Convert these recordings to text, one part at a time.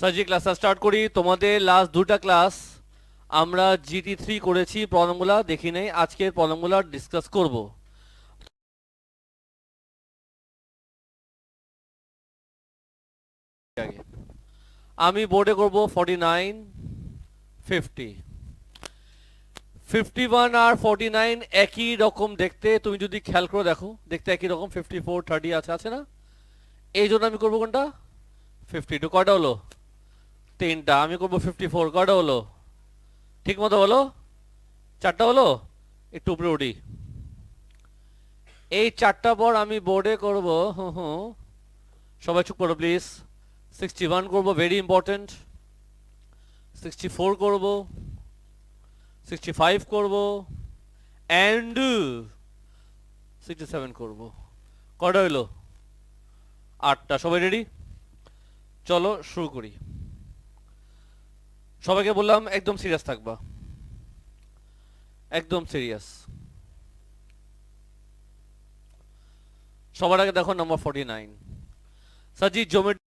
সার্জি ক্লাসটা স্টার্ট করি। তোমাদের লাস্ট দুটা ক্লাস আমরা GT3 করেছি, প্রবলেমগুলো দেখি নাই। আজকের প্রবলেমগুলো ডিসকাস করব। আমি বোর্ডে করব 49 50 51 আর 49 একই রকম দেখতে। তুমি যদি খেয়াল করে দেখো, দেখতে একই রকম। 54 30 আছে না? এই জন্য আমি করবো কোনটা? 52। কয়টা হলো? তিনটা। আমি করবো 54। কয়টা হলো? ঠিক মতো হলো? চারটা হলো। একটু উপরে উঠি। এই চারটা পর আমি বোর্ডে করব, সবাই চুপ করো প্লিজ। 61 করব, ভেরি ইম্পর্টেন্ট। 64 করব, 65 করব, অ্যান্ড 67 করব। কয়টা হইলো? 8টা। সবাই রেডি? চলো শুরু করি। সবাইকে বললাম একদম সিরিয়াস থাকবা, একদম সিরিয়াস। সবার আগে দেখো নাম্বার 49। সাজি জিওমেট্রি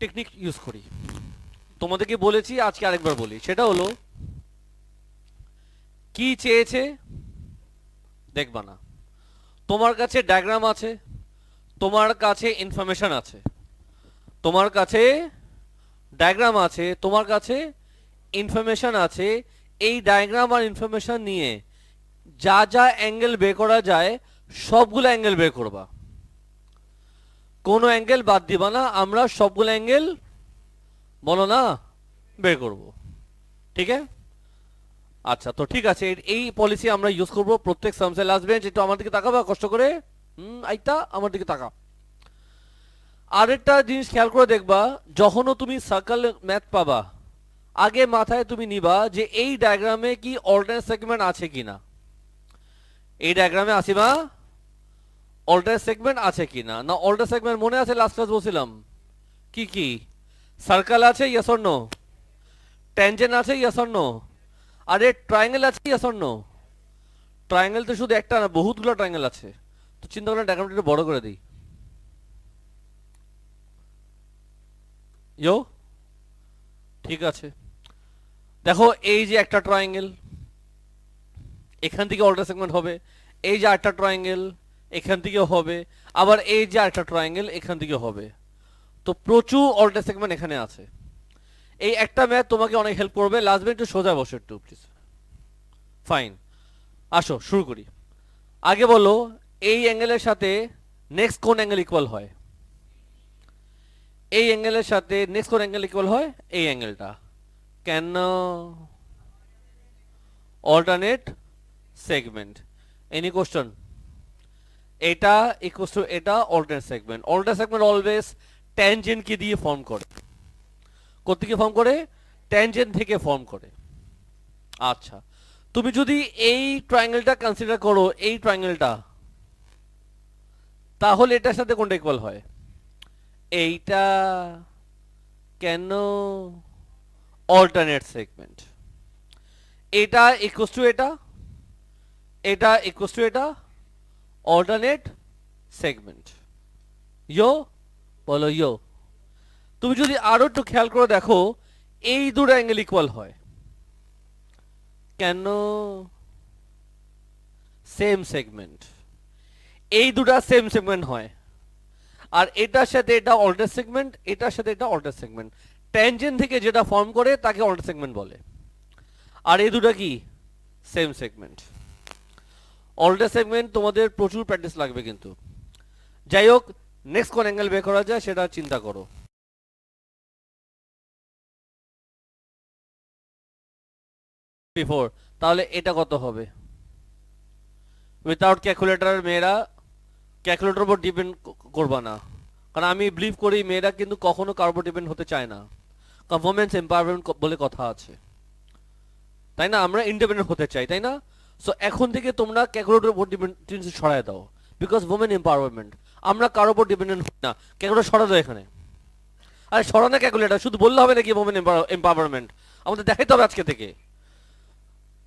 টেকনিক ইউজ করি। তোমাদেরকে বলেছি, আজকে আরেকবার বলি। সেটা হলো, কি চেয়েছে দেখবা না। তোমার কাছে ডায়াগ্রাম আছে, তোমার কাছে ইনফরমেশন আছে, তোমার কাছে ডায়াগ্রাম আছে, তোমার কাছে ইনফরমেশন আছে। এই ডায়াগ্রাম আর ইনফরমেশন নিয়ে যা যা অ্যাঙ্গেল বের করা যায় সবগুলো অ্যাঙ্গেল বের করবা, কোনো অ্যাঙ্গেল বাদ দিবা না। আমরা সবগুলো অ্যাঙ্গেল বলো না বের করব, ঠিক আছে? আচ্ছা, তো ঠিক আছে, এই পলিসি আমরা ইউজ করব প্রত্যেক সামসে। লাস্ট বেঞ্চ, একটু আমার দিকে তাকাবা কষ্ট করে। আইতা আমার দিকে তাকা। আরেকটা জিনিস খেয়াল করে দেখবা, যখনও তুমি সার্কেল ম্যাথ পাবা, আগে মাথায় তুমি নিবা যে এই ডায়াগ্রামে কি অল্টারনেট সেগমেন্ট আছে কিনা। এই ডায়াগ্রামে আসিবা অল্টারনেট সেগমেন্ট আছে কিনা। না অল্টারনেট সেগমেন্ট মনে আছে? লাস্ট ক্লাস বলছিলাম কি কি। সার্কেল আছে, ইয়েস অর নো? ট্যানজেন্ট আছে, ইয়েস অর নো? আরে ট্রায়াঙ্গেল আছে, ইয়েস অর নো? ট্রায়াঙ্গেল তো শুধু একটা না, বহুতগুলো ট্রায়াঙ্গেল আছে। তো চিন্তা করেন ডায়াগ্রামটা একটু বড় করে দিই। ইয়ো, ঠিক আছে। দেখো, এই যে একটা ট্রায়াঙ্গেল, এখান থেকে অল্টার সেগমেন্ট হবে। এই যে আরেকটা ট্রায়াঙ্গেল, এখান থেকেও হবে। আবার এই যে আরেকটা ট্রায়াঙ্গেল, এখান থেকে হবে। তো প্রচুর অল্টার সেগমেন্ট এখানে আছে। এই একটা ম্যাথ তোমাকে অনেক হেল্প করবে। লাস্ট একটু সোজা বসো একটু প্লিজ। ফাইন, আসো শুরু করি। আগে বলো, এই অ্যাঙ্গেলের সাথে নেক্সট কোন অ্যাঙ্গেল ইকুয়াল হয়? এই অ্যাঙ্গেলের সাথে নেক্সট কোন অ্যাঙ্গেল ইকুয়াল হয়? এই অ্যাঙ্গেলটা। কেন? Alternate segment. Any question? এটা ইকুয়ালস টু এটা alternate segment. Alternate segment always tangent কে দিয়ে ফর্ম করে। কোথা থেকে ফর্ম করে? ট্যানজেন্ট থেকে ফর্ম করে। আচ্ছা, তুমি যদি এই ট্রায়াঙ্গেলটা কনসিডার করো, এই ট্রায়াঙ্গেলটা, তাহলে এটার সাথে কোনটা ইকুয়াল হয়? এইটা। কেন? Alternate segment. এটা ইকুয়ালস টু এটা, এটা ইকুয়ালস টু এটা, অল্টারনেট সেগমেন্ট। ইয়ো, বলো ইয়ো। তুমি যদি আরো একটু খেয়াল করে দেখো, এই দুটো অ্যাঙ্গেল ইকুয়াল হয়। কেন? Same segment. এই দুটা সেম সেগমেন্ট হয়। আর এটার সাথে এটা অল্টার সেগমেন্ট, এটার সাথে এটা অল্টার সেগমেন্ট। ট্যানজেন্ট থেকে যেটা ফর্ম করে তাকে অল্টার সেগমেন্ট বলে। আর এই দুটো কি? Same segment. অল্টার সেগমেন্ট তোমাদের প্রচুর প্র্যাকটিস লাগবে কিন্তু। যাই হোক, নেক্সট কোন অ্যাঙ্গেল বের করা যায় সেটা চিন্তা করো। তাহলে এটা কত হবে? উইথাউট ক্যালকুলেটর মেয়েরা ক্যালকুলেটর উপর ডিপেন্ড করবা না, কারণ আমি বিলিভ করি মেয়েরা কিন্তু কখনো কারোর উপর ডিপেন্ড হতে চায় না। গভর্নমেন্ট এম্পাওয়ারমেন্ট বলে কথা আছে, তাই না? আমরা ইন্ডিপেন্ডেন্ট হতে চাই, তাই না? সো এখন থেকে তোমরা ক্যালকুলেটর উপর ডিপেন্ডেন্সি সরায় দাও, বিকজ ওমেন এম্পাওয়ারমেন্ট। আমরা কারোর উপর ডিপেন্ডেন্ট হই না। ক্যালকুলেটর সরা দাও এখানে। আরে সরা না ক্যালকুলেটর, শুধু বললে হবে নাকি ওমেন এম্পাওয়ারমেন্ট? আমাদের দেখাইতে হবে আজকে থেকে।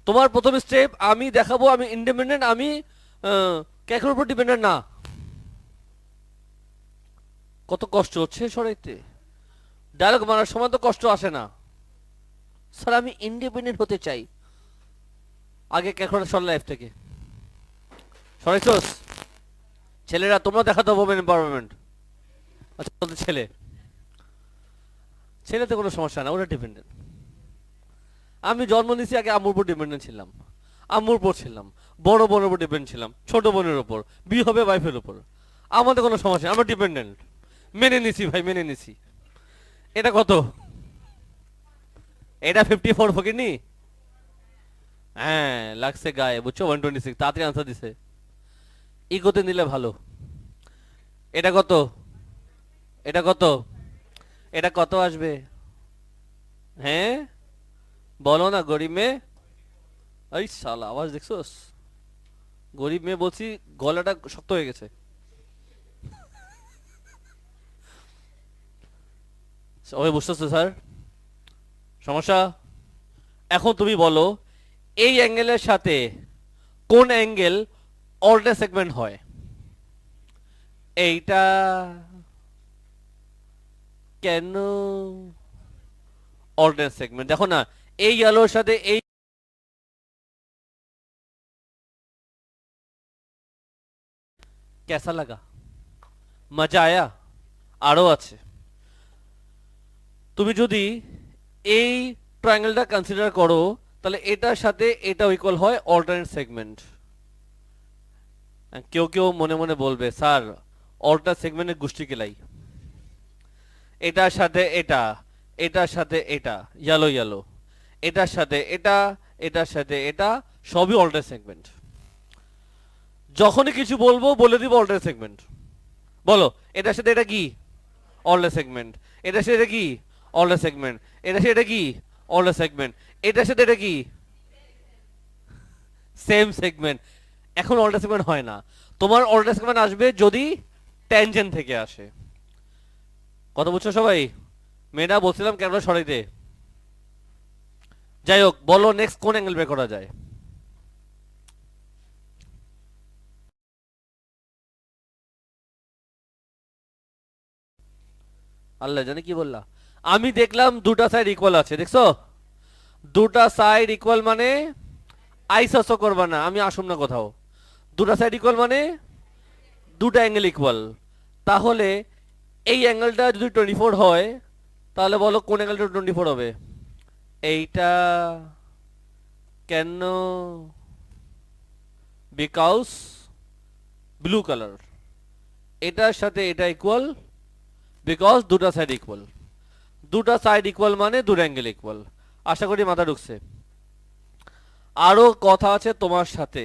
তোমার প্রথম স্টেপ আমি দেখাবো আমি ইন্ডিপেন্ডেন্ট, আমি ক্যালকুলেটর উপর ডিপেন্ডেন্ট না। কত কষ্ট হচ্ছে সরাইতে, ডায়লগ মারার সময় তো কষ্ট আসে না। স্যার আমি ইন্ডিপেন্ডেন্ট হতে চাই। আগে ক্যালকুলেটর সর লাইফ থেকে সরাইছস। ছেলেরা তোমরা দেখাতে ওমেন এম্পাওয়ারমেন্ট। আচ্ছা তোদের ছেলে, ছেলেতে কোনো সমস্যা না, ওরা ডিপেন্ডেন্ট। আমি জন্ম নিয়েছি আগে আম্মুর উপর ডিপেন্ডেন্ট ছিলাম, আম্মুর উপর ছিলাম, বড় বোনের উপর ডিপেন্ড ছিলাম, ছোট বোনের উপর, বিয়ে হবে ওয়াইফের উপর। আমাদের কোনো সমস্যা, আমরা ডিপেন্ডেন্ট। মেনে নিছি ভাই, মেনে নিছি। এটা কত? এটা 54 ফকিনি। হ্যাঁ লাগছে গায়ে, বুঝছো? 126 তাড়াতাড়ি আনসার দিছে। ইগোতে নিলে ভালো। এটা কত? এটা কত? এটা কত আসবে? হ্যাঁ বলো না। গরিব মেয়ে, এই শালা আওয়াজ দেখছোস? গরিব মেয়ে বলছি, গলাটা শক্ত হয়ে গেছে। সবাই বুঝতেছো স্যার সমস্যা? এখন তুমি বলো এই অ্যাঙ্গেলের সাথে কোন অ্যাঙ্গেল অল্টার সেগমেন্ট হয়? এইটা কেন অল্টার সেগমেন্ট? দেখো না, এই আলোর সাথে এই কেসা লাগা? মজা আয়া? আরো আছে। তুমি যদি এই ট্রায়াঙ্গেলটা কনসিডার করো, তাহলে এটার সাথে এটা ইকুয়াল হয় অল্টারনেট সেগমেন্ট। কেউ কেউ মনে মনে বলবে স্যার অল্টার সেগমেন্টের গোষ্ঠী কেলাই। এটার সাথে এটা, এটার সাথে এটা, ইয়েলো ইয়েলো, এটার সাথে এটা, এটার সাথে এটা, সবই অল্টার সেগমেন্ট। যখনই কিছু বলবো বলে দিব অল্টার সেগমেন্ট। বলো এটার সাথে এটা কি? Alter segment. এটার সাথে এটা কি? Alter segment. এটার সাথে এটা কি? Alter segment. এটার সাথে এটা কি? Same segment. এখন অল্টার সেগমেন্ট হয় না। তোমার অল্টার সেগমেন্ট আসবে যদি ট্যানজেন্ট থেকে আসে। কথা বুঝছো সবাই? মেয়েরা বলছিলাম কেন সরাইতে। যাই হোক, বলো নেক্সট কোন অ্যাঙ্গেল বের করা যায়? আল্লাহ জানে কি বললা। আমি দেখলাম দুটা সাইড ইকুয়াল আছে, দেখছো? দুটা সাইড ইকুয়াল মানে আইসোসো করবা না, আমি আসুম না কোথাও। দুটা সাইড ইকুয়াল মানে দুটা অ্যাঙ্গেল ইকুয়াল। তাহলে এই অ্যাঙ্গেলটা যদি 24 হয়, তাহলে বলো কোন অ্যাঙ্গেলটা 24 হবে? এইটা কেন? Because blue colour. এটার সাথে এটা ইকুয়াল বিকজ দুটা সাইড ইকুয়াল। দুটা সাইড ইকুয়াল মানে দুটো অ্যাঙ্গেল ইকুয়াল। আশা করি মাথা ঢুকছে। আরো কথা আছে তোমার সাথে।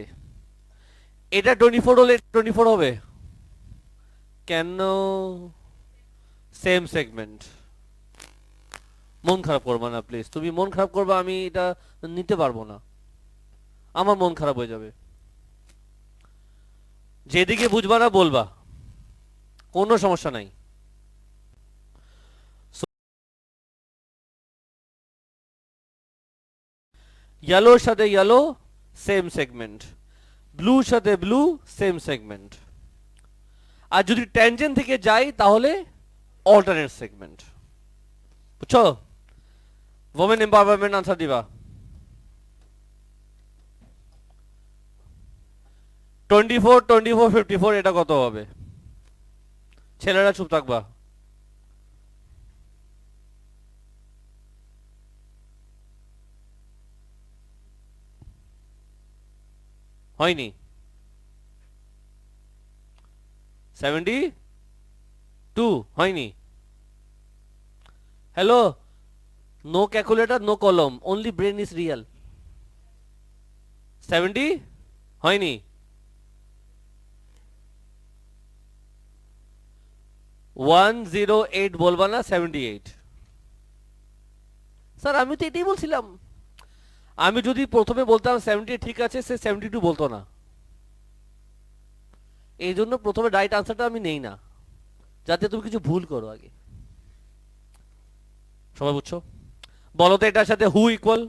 এটা 24 হলে 24 হবে কেন? Same segment. মন খারাপ করবা না প্লিজ। তুমি মন খারাপ করবা, আমি এটা নিতে পারবো না, আমার মন খারাপ হয়ে যাবে। যেদিকে বুঝবা না বলবা, কোনো সমস্যা নাই। ইয়েলোর সাথে ইয়েলো সেম সেগমেন্ট, ব্লুর সাথে ব্লু সেম সেগমেন্ট। আর যদি ট্যানজেন্ট থেকে যাই তাহলে অল্টারনেট সেগমেন্ট। বুঝছো? ওমেন এম্পাওয়ারমেন্ট আনসার দিবা। 24 24 54 এটা কত হবে? ছেলেরা চুপ থাকবা। হয়নি? 72 হয়নি? হ্যালো, নো ক্যালকুলেটর নো কলম, অনলি ব্রেন ইজ রিয়েল। 70 হয়নি? 108 বলবা না, 78। স্যার আমি তো এটাই বলছিলাম। আমি যদি প্রথমে বলতাম 70 ঠিক আছে, সে 72 বলতো না। এই জন্য প্রথমে রাইট আনসারটা আমি নেই না, যাতে তুমি কিছু ভুল করো আগে। সবাই বুঝছো? বলো তো এটার সাথে হু ইকুয়াল,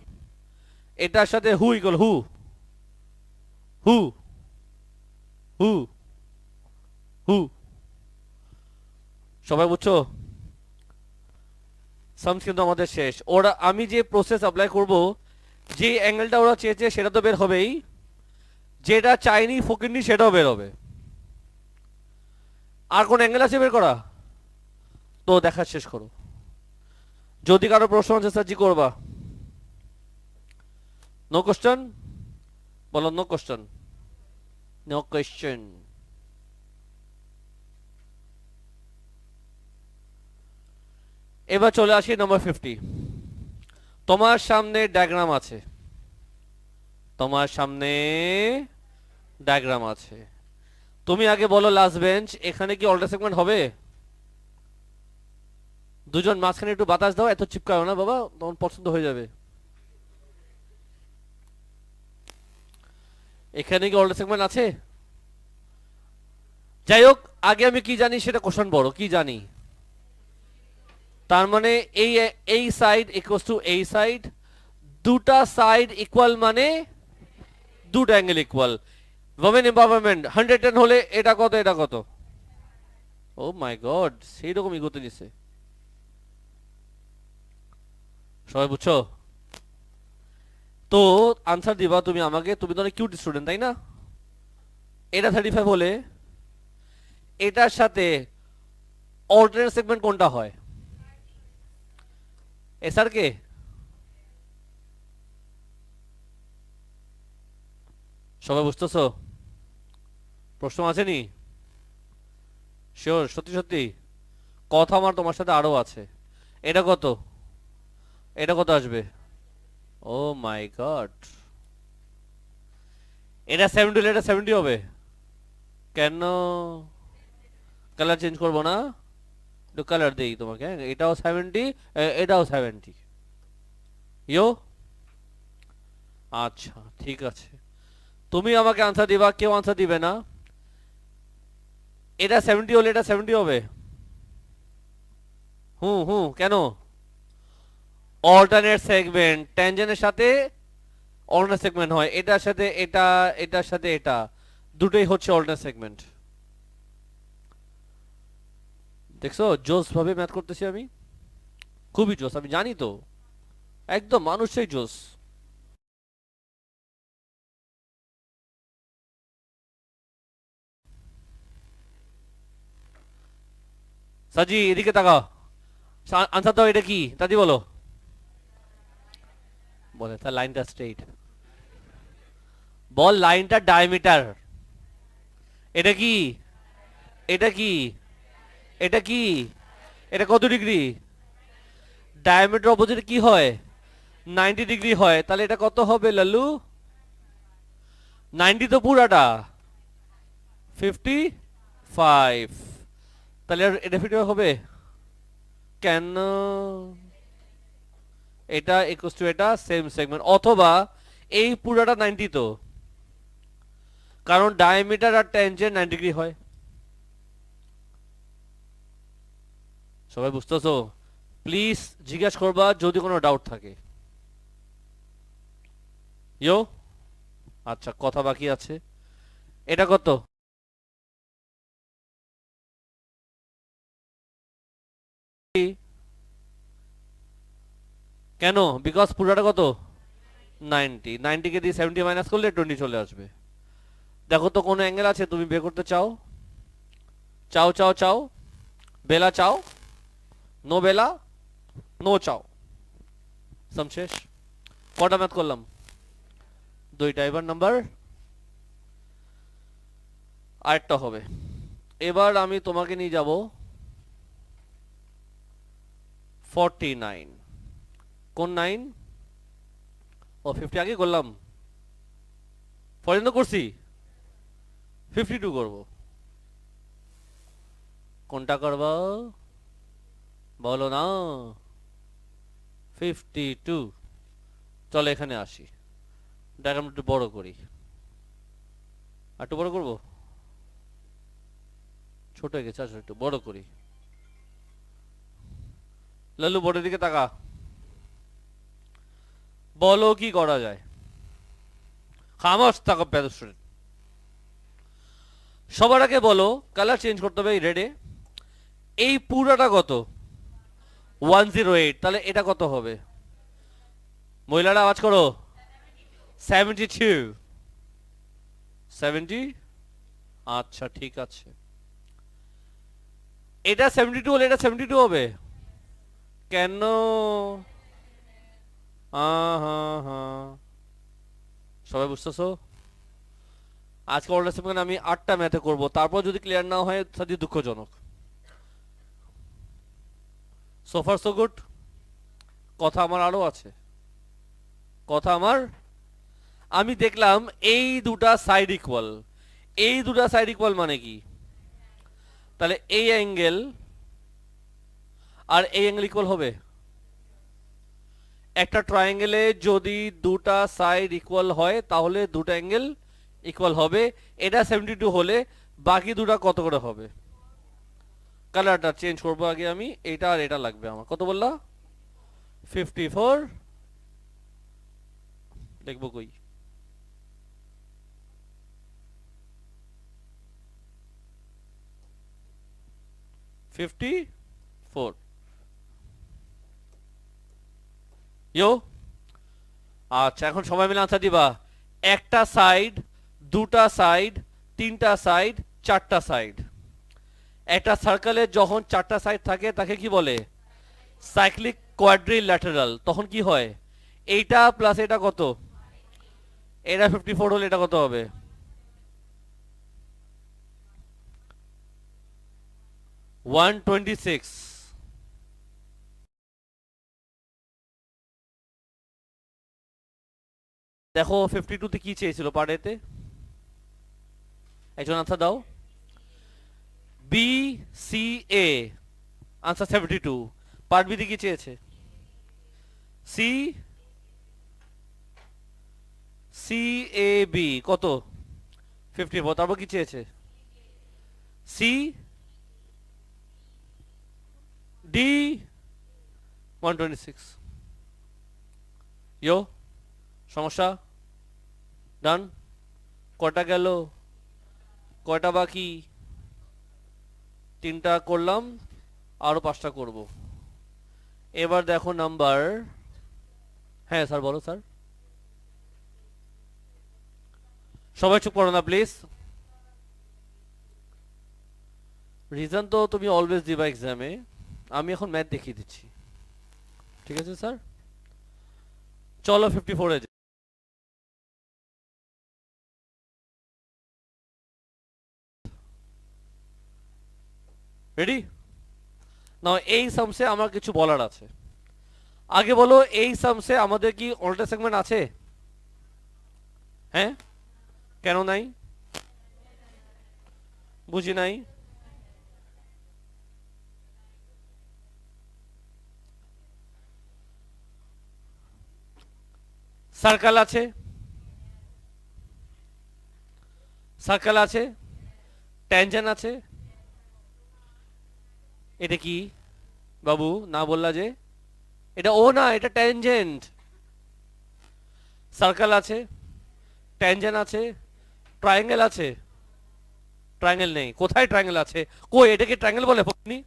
এটার সাথে হু ইকুয়াল, হু হু হু হু সবাই বুঝছো? সামস কিন্তু আমাদের শেষ। ওরা আমি যে প্রসেস অ্যাপ্লাই করব, যে অ্যাঙ্গেলটা ওরা চেয়েছে সেটা তো বের হবেই, যেটা চাইনি ফকিরনি সেটাও বের হবে। আর কোন অ্যাঙ্গেল আছে বের করা? তো দেখা শেষ করো। যদি কারো প্রশ্ন আছে স্যার জি করবা। No question? বলো নো কোশ্চেন। No question. এবার চলে আসি নাম্বার 50। তোমার সামনে ডায়াগ্রাম আছে, তোমার সামনে ডায়াগ্রাম আছে। তুমি আগে বলো লাস্ট বেঞ্চ, এখানে কি অল্টার সেগমেন্ট হবে? দুজন মাঝখানে একটু বাতাস দাও, এত চিপকাও না বাবা, তখন পছন্দ হয়ে যাবে। এখানে কি অল্টার সেগমেন্ট আছে? যাই হোক, আগে আমি কি জানি সেটা কোশ্চেন বড়, কি জানি? তার মানে এই এই সাইড ইকুয়ালস টু এই সাইড, দুটা সাইড ইকুয়াল মানে দুটো অ্যাঙ্গেল ইকুয়াল। ওমেন এম্পাওয়ারমেন্ট 110 হলে এটা কত এটা কত? ও মাই গড, সেই রকম ইগোতে দিছে। সবাই বুঝছো? তো আনসার দিবা তুমি আমাকে, তুমি তো অনেক কিউট স্টুডেন্ট তাই না? এটা 35 হলে এটার সাথে অল্টারনেট সেগমেন্ট কোনটা হয়? এসআর কে? সবাই বুঝতেছো? প্রশ্ন আছে নি? শিওর? সত্যি সত্যি? কথা আমার তোমার সাথে আরো আছে। এটা কত? এটা কত আসবে? ও মাই গড, এটা 70 হলে এটা 70 হবে কেন? কালার চেঞ্জ করবো না? একটু কালার দেই তোমাকে, হ্যাঁ? এটাও 70, এটাও 70। ইয়ো, আচ্ছা ঠিক আছে। তুমি আমাকে আনসার দিবা, কেউ আনসার দিবে না। এটা 70 হলে এটা 70 হবে? হুম হুম, কেন? অল্টারনেট সেগমেন্ট, ট্যানজেন্টের সাথে অল্টারনেট সেগমেন্ট হয়, এটার সাথে এটা, এটার সাথে এটা, দুটোই হচ্ছে অল্টারনেট সেগমেন্ট। দেখছো জোস ভাবে ম্যাথ করতেছি আমি, খুবই জোস, আমি জানি তো, একদম মানুষই জোস। সাজি এদিকে তাকাও, আনসার দাও, এটা কি দাদি বলো? বলে তার লাইনটা স্ট্রেইট, বল লাইনটা ডায়ামিটার। এটা কি? এটা কি? এটা কি? এটা কত ডিগ্রি? ডায়ামিটার অপোজিট কি হয়? 90 ডিগ্রি হয়, তাহলে এটা কত হবে লালু? 90 তো পুরাটা 55, তাহলে এটা 55 হবে কেন? এটা ইকুয়ালস টু এটা সেম সেগমেন্ট, অথবা এই পুরাটা 90 তো, কারণ ডায়ামিটার আর ট্যানজেন্ট 90 ডিগ্রি হয়। সবাই বুঝতেছো? প্লিজ জিজ্ঞাসা করবা যদি কোনো ডাউট থাকে। ইয়ো, আচ্ছা কথা বাকি আছে। এটা কত? কেন? বিকজ পুরাটা কত? 90, 90 কে দিয়ে 70 মাইনাস করলে 20 চলে আসবে। দেখো তো কোনো অ্যাঙ্গেল আছে তুমি বের করতে চাও? চাও চাও চাও, বেলা চাও, নো বেলা, নো চাও, সম শেষ। কটা ম্যাথ করলাম? দুইটা। এবার নাম্বার আরেকটা হবে। এবার আমি তোমাকে নিয়ে যাব 49। কোন 9? ও 50 আগে করলাম, 49 করছি, 52 করব। কোনটা করব বলো না? 52। চলো এখানে আসি, ডায়াগ্রাম একটু বড় করি। আর একটু বড় করবো? ছোট হয়ে গেছে, আসলে একটু বড় করি। লালু বোর্ডের দিকে তাকা, বলো কি করা যায়? খামোশ তাকো প্যাদ স্টুডেন্ট। সবার আগে বলো কালার চেঞ্জ করতে হবে, রেডে। এই পুরাটা কত 108, তাহলে এটা কত হবে? মহিলারা আওয়াজ করো। 72। 70। আচ্ছা ঠিক আছে, এটা 72 হলে এটা 72 হবে কেন? সবাই বুঝতেছো? আজকে অর্ডার সেকেন্ড আমি 8টা ম্যাথে করব, তারপর যদি ক্লিয়ার না হয় তাহলে দুঃখজনক। So far so good. কথা আমার আরো আছে, কথা আমার। আমি দেখলাম এই দুটা সাইড ইকুয়াল, এই দুটা সাইড ইকুয়াল মানে কি? তাহলে এই অ্যাঙ্গেল আর এই অ্যাঙ্গেল ইকুয়াল হবে। একটা ট্রায়াঙ্গেলে যদি দুটা সাইড ইকুয়াল হয় তাহলে দুটা অ্যাঙ্গেল ইকুয়াল হবে। এটা 72 হলে বাকি দুটা কত করে হবে? কালারটা চেঞ্জ করবো আগে আমি, এটা আর এটা লাগবে আমার। কত বললা? 54 দেখবো কই? 54 ইয়ো। আচ্ছা এখন সবাই মিলে আনসার দিবা। একটা সাইড, দুটা সাইড, তিনটা সাইড, চারটা সাইড। একটা সার্কেলে যখন চারটা সাইড থাকে তাকে কি বলে? Cyclic quadrilateral. তখন কি হয়? এইটা প্লাস এটা কত? এটা 54 হলে এটা কত হবে? 126। দেখো 52 তে কি চেয়েছিল পার্ট এতে? একজন আনসার দাও। বি সি এ, আনসার 72। পার্ট বি তে কি চেয়েছে? সি সি এ বি কত? 54। তারপর কি চেয়েছে? C D 126। ইয়ো, সমস্যা? ডান। কটা গেল? কয়টা বাকি? 3টা করলাম, আরো 5টা করব। এবার দেখো নাম্বার। হ্যাঁ স্যার বলো স্যার। সবাই চুপ করো না প্লিজ। রিজন তো তুমি অলওয়েজ দিবা এক্সামে, আমি এখন ম্যাথ দেখিয়ে দিচ্ছি। ঠিক আছে স্যার, চলো 54 এ। রেডি নাও। এই সামসে আমার কিছু বলার আছে। আগে বলো, এই সামসে আমাদের কি অল্টার সেগমেন্ট আছে? হ্যাঁ, কেন নাই? বুঝি নাই। সার্কেল আছে, সার্কেল আছে, ট্যানজেন্ট আছে। এটা কি বাবু না বললা যে? এটা ও না, এটা ট্যানজেন্ট। সার্কেল আছে, ট্যানজেন্ট আছে, ট্রায়াঙ্গেল আছে। ট্রায়াঙ্গেল নেই, কোথায় ট্রায়াঙ্গেল আছে? কই, এটাকে ট্রায়াঙ্গেল বলে আপনি?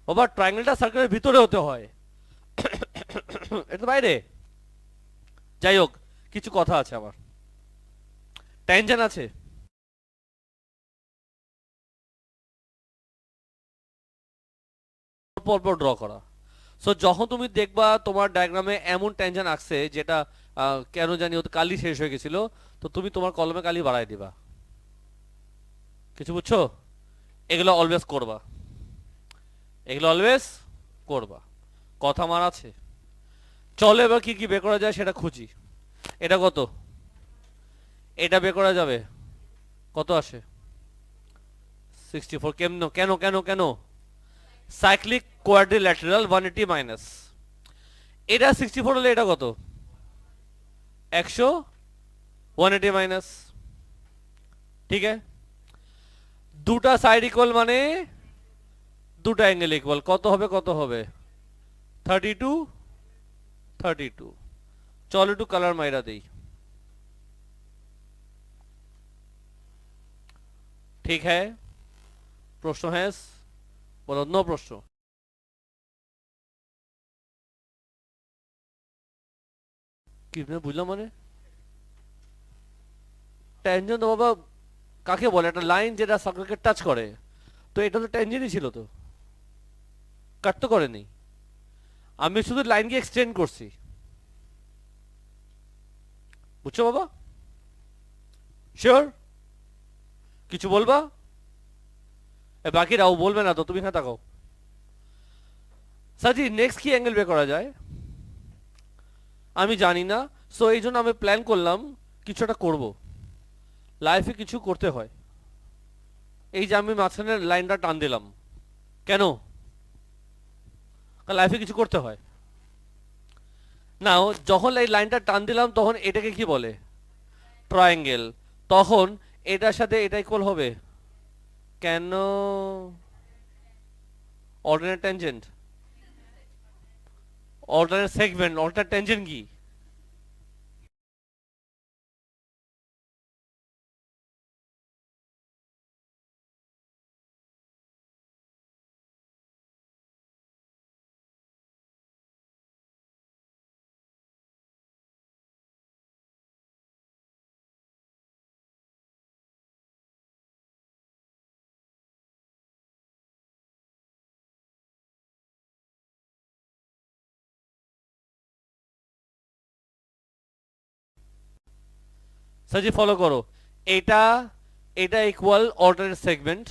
বাবা ট্রায়াঙ্গেলটা সার্কেলের ভিতরে হতে হয়, এটা বাইরে। যাই হোক, কিছু কথা আছে আমার। ট্যানজেন্ট আছে, পরপর ড্র করা। সো যখন তুমি দেখবা তোমার ডায়াগ্রামে এমন ট্যানজেন্ট আসছে যেটা কেন জানি ওতে কালি শেষ হয়ে গেছিল, তো তুমি তোমার কলমে কালি বাড়াই দিবা। কিছু বুঝছো? এগুলো অলওয়েজ করবা, এগুলো অলওয়েজ করবা। কথা আমার আছে। চলো এবার কি কি বের করা যায় সেটা খুঁজি। এটা কত? এটা বের করা যাবে। কত আসে? 64। কেন কেন কেন কেন? Cyclic quadrilateral 180 minus. এটা 64 হলে এটা কত? 100। 180 মাইনাস। ঠিক আছে, দুটা সাইড ইকুয়াল মানে দুটা অ্যাঙ্গেল ইকুয়াল। কত হবে? কত হবে? 32। 32। চল একটু কালার মাইরা দেই। ঠিক है, প্রশ্ন है? বলো অন্য প্রশ্ন। কি বুঝলাম মানে? ট্যানজেন্ট বাবা কাকে বলে? একটা লাইন যেটা সার্কেলকে টাচ করে, তো এটা তো ট্যানজেন্টই ছিল তো, কাট তো করেনি। আমি শুধু লাইনকে এক্সটেন্ড করছি, বুঝছো বাবা? শিওর? কিছু বলবা? বাকিরাও বলবে না তো, তুমি হ্যাঁ তাকাও। সাজি নেক্সট কি অ্যাঙ্গেল বের করা যায় আমি জানি না, সো এই জন্য আমি প্ল্যান করলাম কিছু একটা করবো, লাইফে কিছু করতে হয়। এই যে আমি মাঝখানের লাইনটা টান দিলাম কেন? লাইফে কিছু করতে হয় না। যখন এই লাইনটা টান দিলাম তখন এটাকে কি বলে? ট্রায়াঙ্গেল। তখন এটার সাথে এটা ইকুয়াল হবে কেন? Ordinate tangent, ordinate segment, ordinate tangent কি? সাজি ফলো করো। এটা এটা ইকুয়াল অল্টারনেট সেগমেন্ট,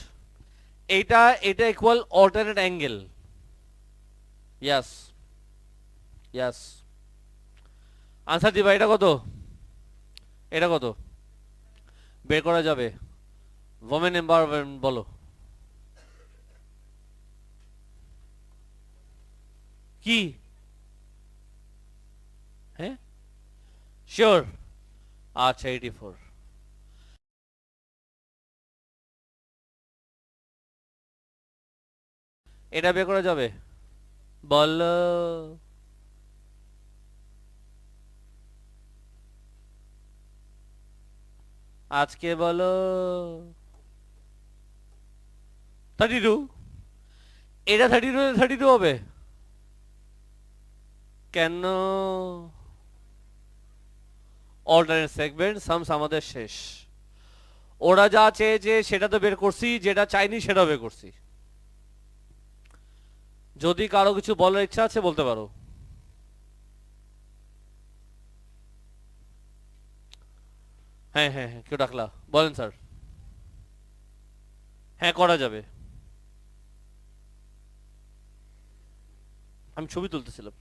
এটা এটা ইকুয়াল অল্টারনেট অ্যাঙ্গেল। ইয়াস, ইয়াস। আনসার দিবা। এটা কত? এটা কত? বের করা যাবে। ওমেন এম্পাওয়ারমেন্ট বলো। কি? হ্যাঁ শিওর? আচ্ছা 84। এটা বের করা যাবে? বল। আজকে বলো। 32? এটা 32, 32 হবে কেন? অল্টারনেট সেগমেন্ট সামস আমাদের শেষ। ওরা যা চেয়েছে সেটা তো বের করছি, যেটা চাইনি সেটাও বের করছি। যদি কারো কিছু বলার ইচ্ছা আছে বলতে পারো। হ্যাঁ হ্যাঁ হ্যাঁ, কেউ ডাকলা? বলেন স্যার। হ্যাঁ করা যাবে। আমি ছবি তুলতেছিলাম।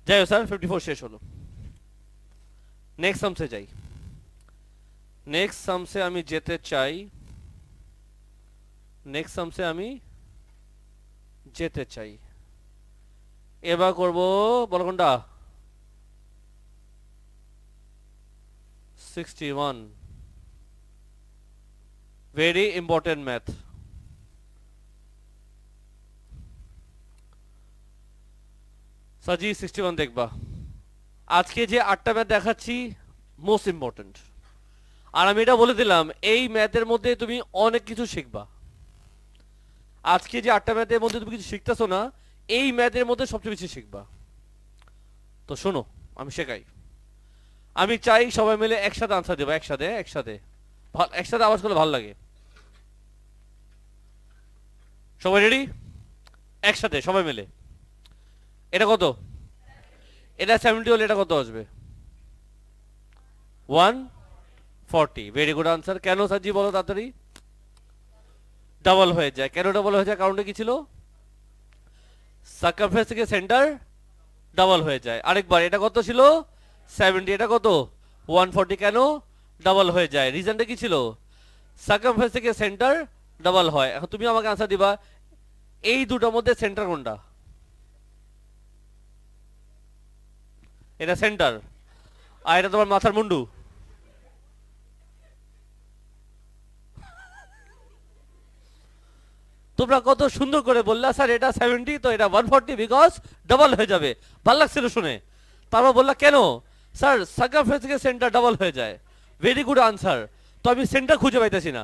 যাই হোক স্যার, 54 শেষ হলো। নেক্সট সামসে যাই। নেক্সট সামসে আমি যেতে চাই, নেক্সট সামসে আমি যেতে চাই। এবার করব, বলো কোনটা? 61। Very important math. সাজি 61 দেখবা। আজকে যে 8টা ম্যাথ দেখাচ্ছি মোস্ট ইম্পর্টেন্ট। আর আমি এটা বলে দিলাম এই ম্যাথের মধ্যে তুমি অনেক কিছু শিখবা। আজকে যে 8টা ম্যাথের মধ্যে তুমি কিছু শিখতেছো না, এই ম্যাথের মধ্যে সবচেয়ে বেশি শিখবা। তো শোনো, আমি শেখাই। আমি চাই সবাই মিলে একসাথে আনসার দেবো, একসাথে একসাথে। একসাথে আওয়াজ করলে ভালো লাগে। সবাই রেডি? একসাথে সবাই মিলে। এটা কত? এটা 70 হলে এটা কত আসবে? 140। Very good answer. কেন সাজি বলো তাড়াতাড়ি? ডাবল হয়ে যায়। কেন ডাবল হয়ে যায়? কারণটা কি ছিল? সার্কামফারেন্স থেকে সেন্টার ডাবল হয়ে যায়। আরেকবার, এটা কত ছিল? 70। এটা কত? 140। কেন ডাবল হয়ে যায়? রিজনটা কি ছিল? সার্কামফারেন্স থেকে সেন্টার ডাবল হয়। এখন তুমি আমাকে আনসার দিবা এই দুটোর মধ্যে সেন্টার কোনটা? এটা সেন্টার, আর এটা তোমার মাথার মুন্ডু। তোমরা কত সুন্দর করে বললা স্যার এটা 70, তো এটা 140 বিকজ ডাবল হয়ে যাবে। ভাল লাগছিল শুনে। তারপর বললা কেন? স্যার সার্কামফারেন্স থেকে সেন্টার ডাবল হয়ে যায়। Very good answer. তো আমি সেন্টার খুঁজে পাইতেছি না।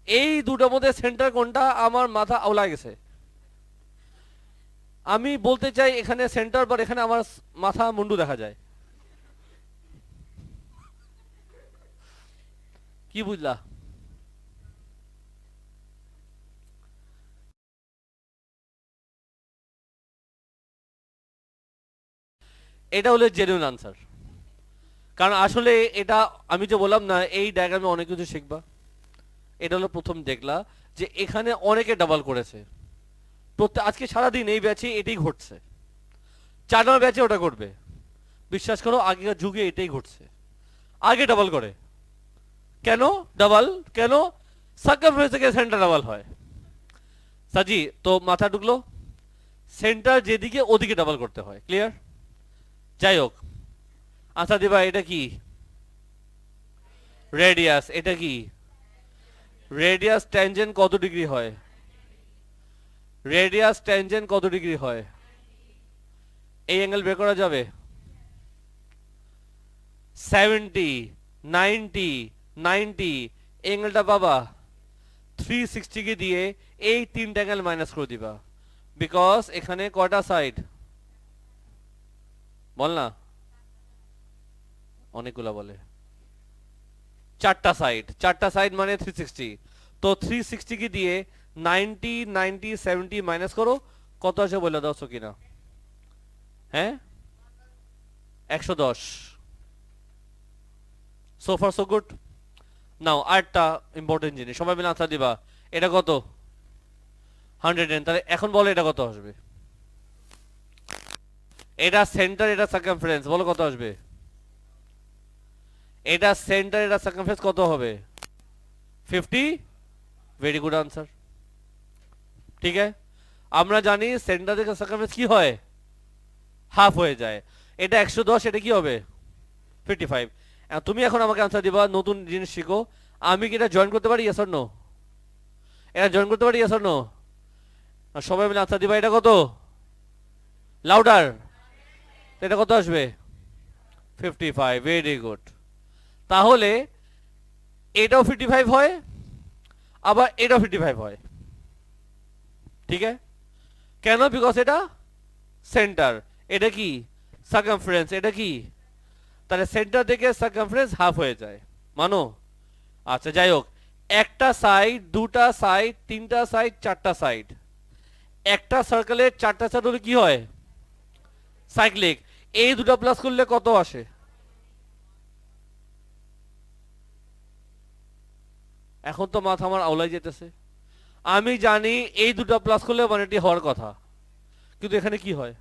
এই দুটোর মধ্যে সেন্টার কোনটা? আমার মাথা আউলা গেছে। আমি বলতে চাই এখানে সেন্টার, বাট এখানে আমার মাথা মুন্ডু দেখা যায়। কি বুঝলা? এটা হলো জেনুইন আনসার। কারণ আসলে এটা আমি যে বললাম না, এই ডায়াগ্রামে অনেক কিছু শিখবা। এটা হলো প্রথম দেখলা যে এখানে অনেকে ডাবল করেছে। আজকে সারাদিন এই ব্যাচে এটাই ঘটছে। 4 নম্বর ব্যাচে ওটা করবে। বিশ্বাস করো, আগেকার যুগে এটাই ঘটছে। আগে ডাবল করে। কেন ডাবল? কেন? সার্কামফারেন্স থেকে সেন্টার ডাবল হয়। সাজি তো মাথা ঢুকলো, সেন্টার যেদিকে ওদিকে ডাবল করতে হয়। ক্লিয়ার? যাই হোক, আচ্ছা দিবা, এটা কি? রেডিয়াস। এটা কি? রেডিয়াস ট্যানজেন্ট কত ডিগ্রি হয়? রেডিয়াস ট্যানজেন্ট কত ডিগ্রি হয়? এই অ্যাঙ্গেল বের করা যাবে? 70, 90, 90। এই অ্যাঙ্গেলটা পাবা 360 কে দিয়ে এই তিনটা অ্যাঙ্গেল মাইনাস করে দিবা। বিকজ এখানে কয়টা সাইড? বল না। অনেকগুলা বলে। 4টা সাইড। 4টা সাইড মানে 360। তো 360 কে দিয়ে 90, 90, 70 মাইনাস করো, কত আসে বলে দাও কিনা? হ্যাঁ, 110। So far so good. Now আরেকটা ইম্পর্টেন্ট জিনিস, সবাই মিলে আনসার দিবা। এটা কত? 110। তাহলে এখন বলো এটা কত আসবে? এটা সেন্টার, এটা সার্কামফারেন্স, বলো কত আসবে? এটা সেন্টার, এটা সার্কামফারেন্স, কত হবে? 50। Very good answer. ঠিক আছে, আমরা জানি সেন্টার থেকে সার্কামফারেন্স কি হয়? হাফ হয়ে যায়। এটা 110, এটা কি হবে? 55। তুমি এখন আমাকে আনসার দিবা, নতুন জিনিস শিখো। আমি কি এটা জয়েন করতে পারি? Yes or no? এটা জয়েন করতে পারি? Yes or no? সবাই মিলে আনসার দিবা। এটা কত? লাউডার। এটা কত আসবে? 55। Very good. তাহলে এটাও 55 হয়, আবার এটাও 55 হয়। ঠিক আছে? কেন? বিকজ এটা সেন্টার, এটা কি সার্কামফারেন্স, এটা কি? তাহলে সেন্টার থেকে সার্কামফারেন্স হাফ হয়ে যায়। মানো? আচ্ছা যাই হোক, একটা সাইড, দুটা সাইড, তিনটা সাইড, চারটা সাইড। একটা সার্কেলের চারটা সাইড হলে কি হয়? সাইক্লিক। এই দুটো প্লাস করলে কত আসে? এখন তো মাথা আমার আওলাই যেতেছে। আমি জানি এই দুটো প্লাস করলে মানে এটি হওয়ার কথা, কিন্তু এখানে কি হয়?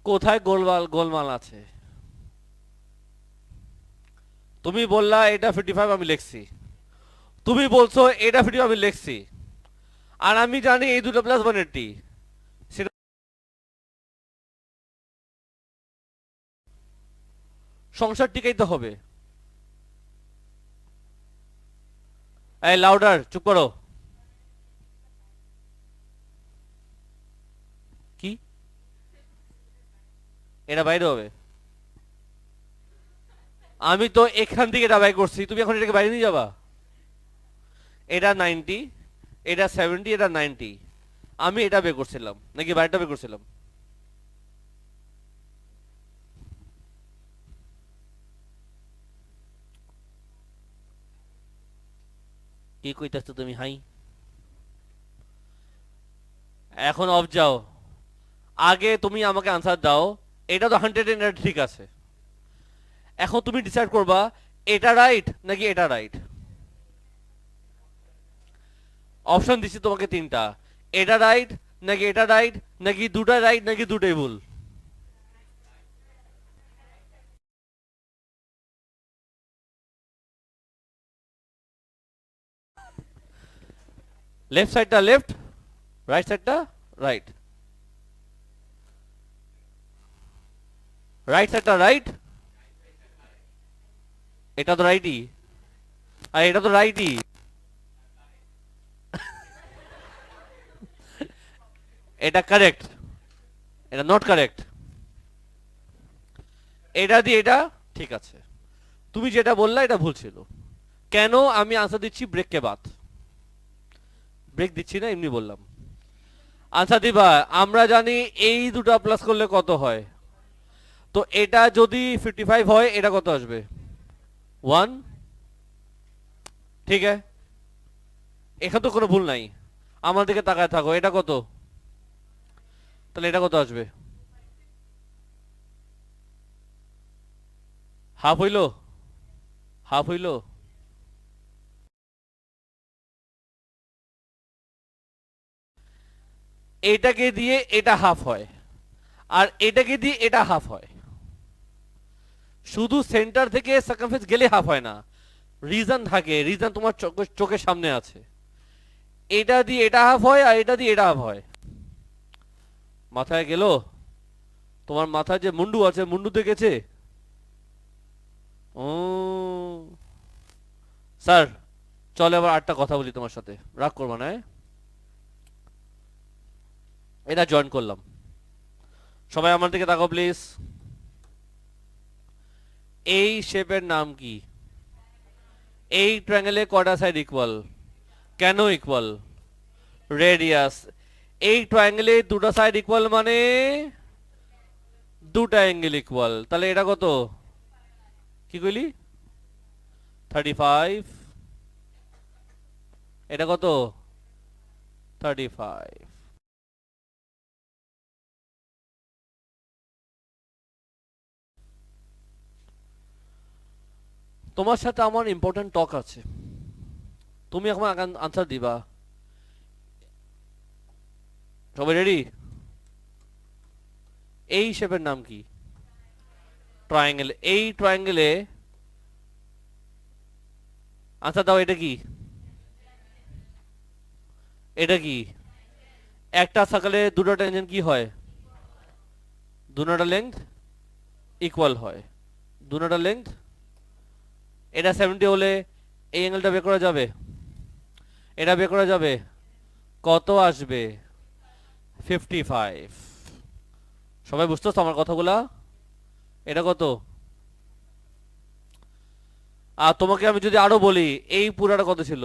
কোথায় গোলমাল গোলমাল আছে? তুমি বললা এটা 55, আমি লিখছি। তুমি বলছো এটা 55, আমি লিখছি। আর আমি জানি এই দুটো প্লাস মানে টি। সেটা সংসার টিকাইতে হবে। এই লাউডার, চুপ করো। কি? এটা বাইরে হবে? আমি তো এখান থেকে এটা বাই করছি, তুমি এখন এটাকে বাইরে নিয়ে যাবা? এটা 90, এটা 70, এটা 90। আমি এটা বের করছিলাম নাকি বাইরেটা বের করছিলাম? কি কইতাছো তুমি? হাই, এখন অফ যাও। আগে তুমি আমাকে আনসার দাও। এটা তো 100 ঠিক আছে। এখন তুমি ডিসাইড করবা এটা রাইট নাকি এটা রাইট। অপশন দিচ্ছি তোমাকে তিনটা। এটা রাইট নাকি এটা রাইট, নাকি দুটা রাইট, নাকি দুটাই ভুল। লেফট সাইডটা লেফট, রাইট সাইডটা রাইট। রাইট সাইডটা রাইট। এটা তো রাইটই, আর এটা তো রাইটই। এটা কারেক্ট, এটা নট কারেক্ট। এটা দিয়ে এটা ঠিক আছে। তুমি যেটা বললা এটা ভুল ছিল। কেন আমি আনসার দিচ্ছি ব্রেক কে বাদ? ব্রেক দিচ্ছি না, এমনি বললাম। আনসার দিবা। আমরা জানি এই দুটো প্লাস করলে কত হয়। তো এটা যদি 55 হয়, এটা কত আসবে? 1। ঠিক আছে, এখানে তো কোনো ভুল নাই। আমার দিকে তাকায় থাকো, এটা কত? তাহলে এটা কত আসবে? হাফ হইলো? হাফ হইলো? এটাকে দিয়ে এটা হাফ হয়, আর এটাকে দিয়ে এটা হাফ হয়। শুধু সেন্টার থেকে সার্কামফারেন্স গেলে হাফ হয় না, রিজন থাকে। রিজন তোমার চোখের সামনে আছে। এটা দিয়ে এটা হাফ হয়, আর এটা দিয়ে এটা হাফ হয়। মাথায় গেল? তোমার মাথায় যে মুন্ডু আছে, মুন্ডু দেখেছে? ও স্যার, চলে আবার আটটা কথা বলি তোমার সাথে, রাগ করবা না? এটা জয়েন করলাম। সবাই আমার দিকে তাকাও প্লিজ। এই শেপের নাম কি? এই ট্রায়াঙ্গেলে কয়টা সাইড ইকুয়াল? কেন ইকুয়াল? রেডিয়াস। এই ট্রায়াঙ্গেলে দুটো সাইড ইকুয়াল মানে দুটা অ্যাঙ্গেল ইকুয়াল। তাহলে এটা কত? কি কইলি? 35। এটা কত? 35। তোমার সাথে আমার ইম্পর্টেন্ট টক আছে, তুমি এখন আনসার দিবা। সবাই রেডি? এই শেপের নাম কি? ট্রায়াঙ্গেল। এই ট্রায়াঙ্গেলে আনসার দাও। এটা কি? এটা কি? একটা সার্কেলে দুটো ট্যানজেন্ট কি হয়? দুটোটা লেংথ ইকুয়াল হয়। দুটোটা লেংথ। এটা 70 হলে এই অ্যাঙ্গেলটা বের করা যাবে? এটা বের করা যাবে? কত আসবে? 55। সবাই বুঝতেছ আমার কথাগুলা? এটা কত? আর তোমাকে আমি যদি আরো বলি, এই পুরাটা কত ছিল?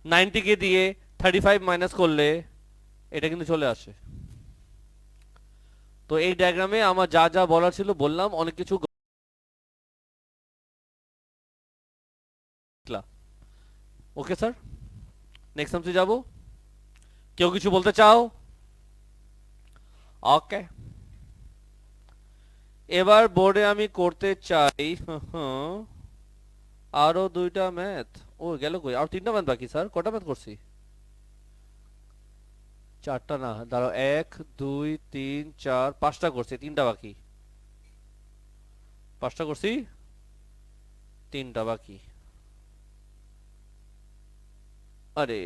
90 কে দিয়ে 35 মাইনাস করলে এটা কিন্তু চলে আসে। তো এই ডায়াগ্রামে আমার যা যা বলার ছিল বললাম, অনেক কিছু। ওকে স্যার, নেক্সট সামসে যাব। কেউ কিছু বলতে চাও? ওকে, এবার বোর্ডে আমি করতে চাই আরো দুইটা ম্যাথ। ও গেল কই? আর তিনটা ম্যাথ বাকি স্যার। কটা ম্যাথ করছি? চারটা না, দাঁড়াও। 1 2 3 4 5টা করছি, তিনটা বাকি। 5টা করছি, তিনটা বাকি। আরে,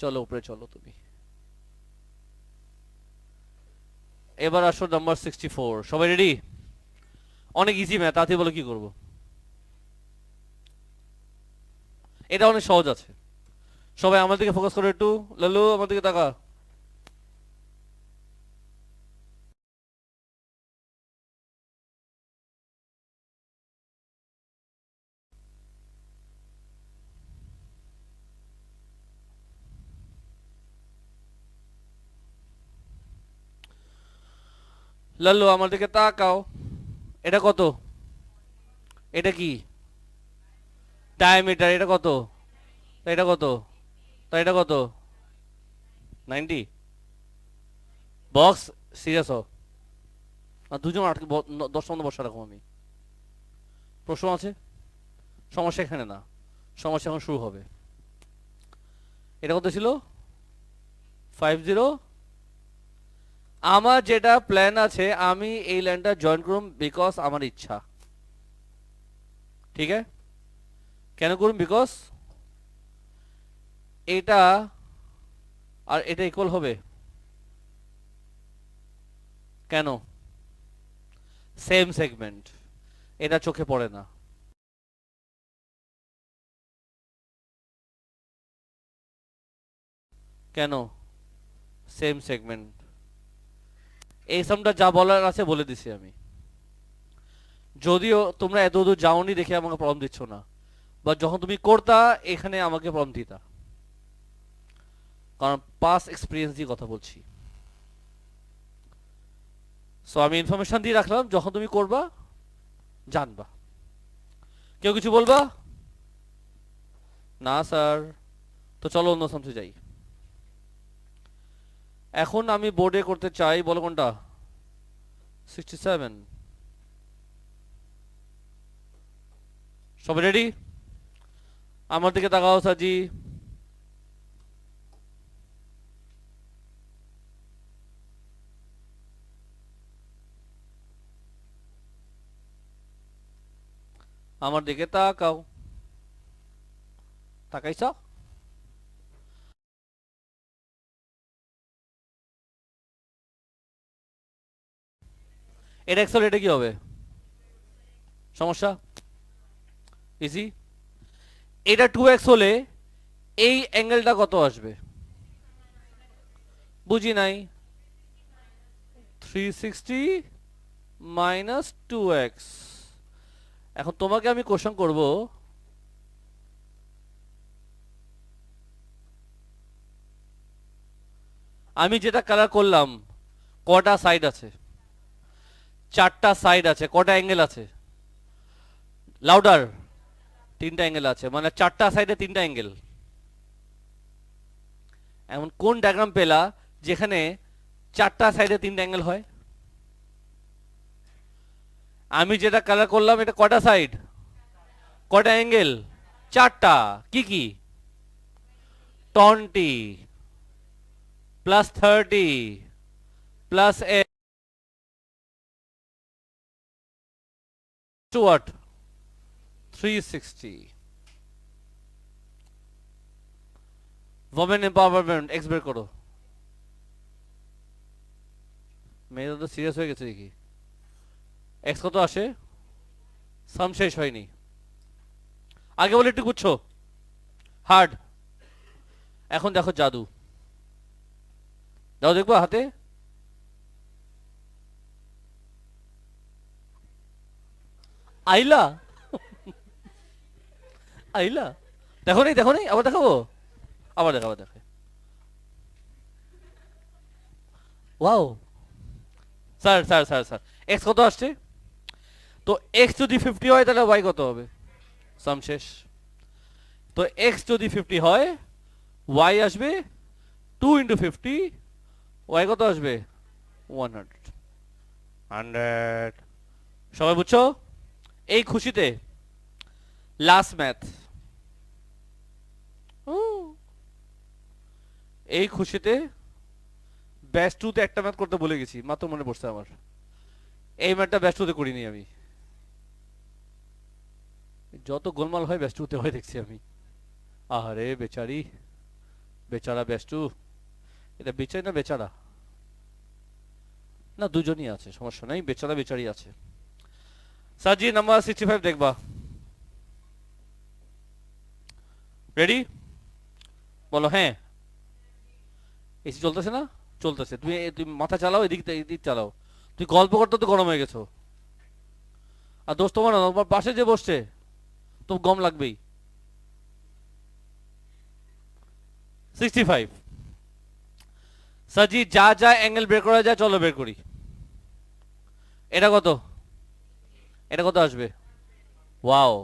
চলো উপরে চলো তুমি। এবার আসো নাম্বার 64। সবাই রেডি? অনেক ইজি ম্যাথ, তাতে বলো কি করব। এটা অনেক সহজ আছে। সবাই আমার দিকে ফোকাস করো একটু। লালু, আমার দিকে তাকা। লাল্লু, আমার দিকে তাকাও। এটা কত? এটা কি? ডায়ামিটার। এটা কত? তা এটা কত? তা এটা কত? 90। বক্স, সিরিয়াস হও। আর দুজন আটকে 10 বন্ধ বসা রাখো। আমি প্রশ্ন আছে, সমস্যা এখানে না, সমস্যা এখন শুরু হবে। এটা কত ছিল? 50। আমার যেটা প্ল্যান আছে, আমি এই লাইনটা জয়েন করুম বিকজ আমার ইচ্ছা। ঠিক আছে? কেন করুম? বিকজ এটা আর এটা ইকুয়াল হবে। কেন? সেম সেগমেন্ট, এটা চোখে পড়ে না। কেন? Same segment. এই সামটা যা বলার আছে বলে দিছি আমি। যদিও তোমরা এত দূর যাওনি দেখে আমাকে প্রবলেম দিচ্ছ না, বা যখন তুমি করতা এখানে আমাকে প্রবলেম দিতা, কারণ পাস এক্সপিরিয়েন্স দিয়ে কথা বলছি। সো আমি ইনফরমেশন দিয়ে রাখলাম, যখন তুমি করবা জানবা। কেউ কিছু বলবা না স্যার? তো চলো অন্য সামসে যাই। এখন আমি বোর্ডে করতে চাই, বলো কোনটা? 67। সবাই রেডি? আমার দিকে তাকাও সাজি। আমার দিকে তাকাও। তাকাইছ? এটা এক্সেল, এটা কি হবে? সমস্যা? ইজি। এটা 2x হলে এই অ্যাঙ্গেলটা কত আসবে? বুঝি নাই। 360 মাইনাস 2x। এখন তোমাকে আমি কোশ্চেন করব, আমি যেটা কালার করলাম কটা সাইড আছে? 4টা সাইড আছে। কটা অ্যাঙ্গেল আছে? লাউডার। 3টা অ্যাঙ্গেল আছে, মানে 4টা সাইডে 3টা অ্যাঙ্গেল। এমন কোন ডায়াগ্রাম পেলা যেখানে 4টা সাইডে 3টা অ্যাঙ্গেল হয়? আমি যেটা কালার করলাম এটা কটা সাইড, কটা অ্যাঙ্গেল? 4টা। কি কি? 20 plus 30 plus two what? 360। Women empowerment X বের করো। মেয়েরা তো সিরিয়াস হয়ে গেছে দেখি। এক্স কত আসে? সাম শেষ হয়নি, আগে বলে একটু বুঝছো হার্ড। এখন দেখো জাদু, দাও দেখবো হাতে। আইলা? আইলা? দেখো নেই, দেখো নেই, আবার দেখাবো? আবার দেখো, আবার দেখো। Wow. Sir sir sir sir, x কত আসছে? তো এক্স যদি 50 হয় তাহলে ওয়াই কত হবে? সাম শেষ। তো এক্স যদি 50 হয় ওয়াই আসবে 2 ইন্টু 50। ওয়াই কত আসবে? 100। 100। সবাই বুঝছো? এই খুশিতে লাস্ট ম্যাথ, এই খুশিতে ব্যাচ টুতে একটা ম্যাথ করতে ভুলে গেছি, মাত্র মনে পড়ছে আমার। এই ম্যাথটা ব্যাচ টুতে করিনি আমি। যত গোলমাল হয় ব্যাচ টুতে হয় দেখছি আমি। আহারে বেচারি, বেচারা ব্যাচ টু। এটা বেচারি না বেচারা? না দুজনই আছে, সমস্যা নাই, বেচারা বেচারি আছে। সাজি নাম্বার 65 দেখবা। রেডি? বলো হ্যাঁ। এসি চলতেছে না? চলতেছে। তুমি তুমি মাথা চালাও, এদিক এদিক চালাও। তুই গল্প করতে তো গরম হয়ে গেছো। আর দোস্ত তোমার না, তোমার পাশে যে বসছে তো গম লাগবেই। 65। সাজি যা যা অ্যাঙ্গেল বের করা যায় চলো বের করি। এটা কত? এটা কত আসবে? ওয়াও।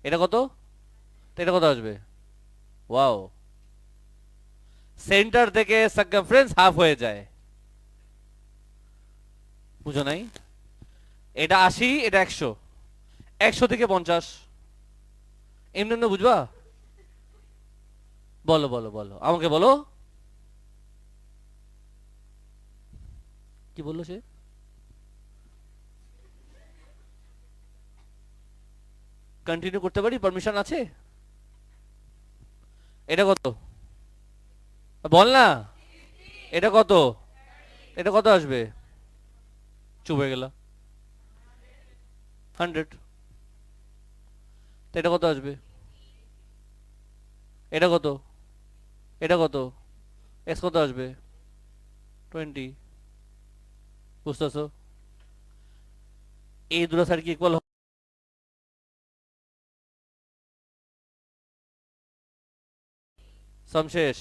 এটা কত? তো এটা কত আসবে? ওয়াও। সেন্টার থেকে সার্কামফারেন্স হাফ হয়ে যায়। বুঝো নাই? এটা 80, এটা 100। 100 থেকে 50। এমনি এমনি বুঝবা? বলো বলো বলো, আমাকে বলো। কি বললো সে? কন্টিনিউ করতে পারি, পারমিশন আছে? এটা কত? বল না। এটা কত? এটা কত আসবে? চুপ হয়ে গেল। 100। এটা কত আসবে? এটা কত? এটা কত? এক্স কত আসবে? 20। বুঝতেছো? এই দুটো সাইড কি ইকুয়াল? সমশেষ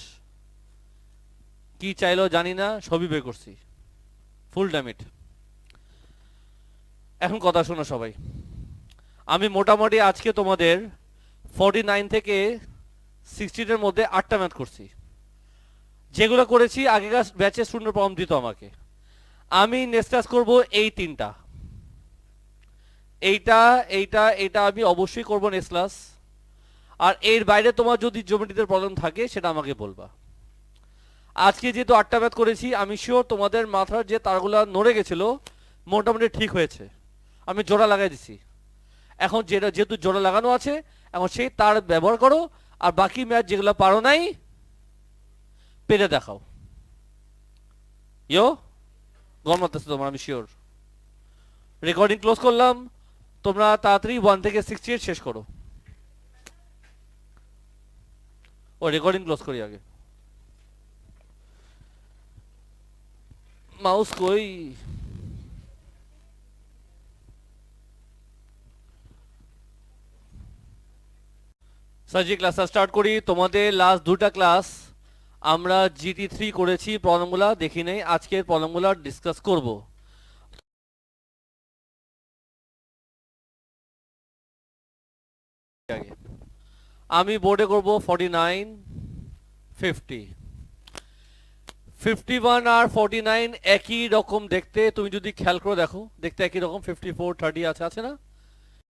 কি চাইলো জানি না, সবই বের করছি, ফুল ড্যামিট। এখন কথা শোনো সবাই, আমি মোটামুটি আজকে তোমাদের 49 থেকে 60 এর মধ্যে 8টা ম্যাথ করছি। যেগুলো করেছি আগেকার ব্যাচে শূন্য প্রবলেম দিত আমাকে। আমি নেক্সট ক্লাস করবো এই তিনটা, এইটা এইটা এটা আমি অবশ্যই করবো নেক্সট ক্লাস। আর এর বাইরে তোমার যদি জিওমেট্রিতে প্রবলেম থাকে সেটা আমাকে বলবা। আজকে যেহেতু 8টা ম্যাথ করেছি, আমি শিওর তোমাদের মাথার যে তারগুলো নড়ে গেছিল মোটামুটি ঠিক হয়েছে। আমি জোড়া লাগাই দিছি। এখন যেহেতু জোড়া লাগানো আছে, এখন সেই তার ব্যবহার করো, আর বাকি ম্যাথ যেগুলো পারো নাই পেরে দেখাও। ইয়ো গরম আছে তোমার, আমি শিওর। রেকর্ডিং ক্লোজ করলাম, তোমরা তাড়াতাড়ি 1 থেকে 68 শেষ করো। ও রেকর্ডিং ক্লোজ করি আগে। মাউস কই? সার্জি ক্লাসটা স্টার্ট করি। তোমাদের লাস্ট দুটা ক্লাস আমরা GT3 করেছি, প্রবলেমগুলো দেখি নেই, আজকের প্রবলেমগুলো ডিসকাস করব। আমি বোর্ডে করব 49, 50, 51 আর 49 একই রকম দেখতে। তুমি যদি খেয়াল করে দেখো, দেখতে একই রকম। 54, 30 আছে না?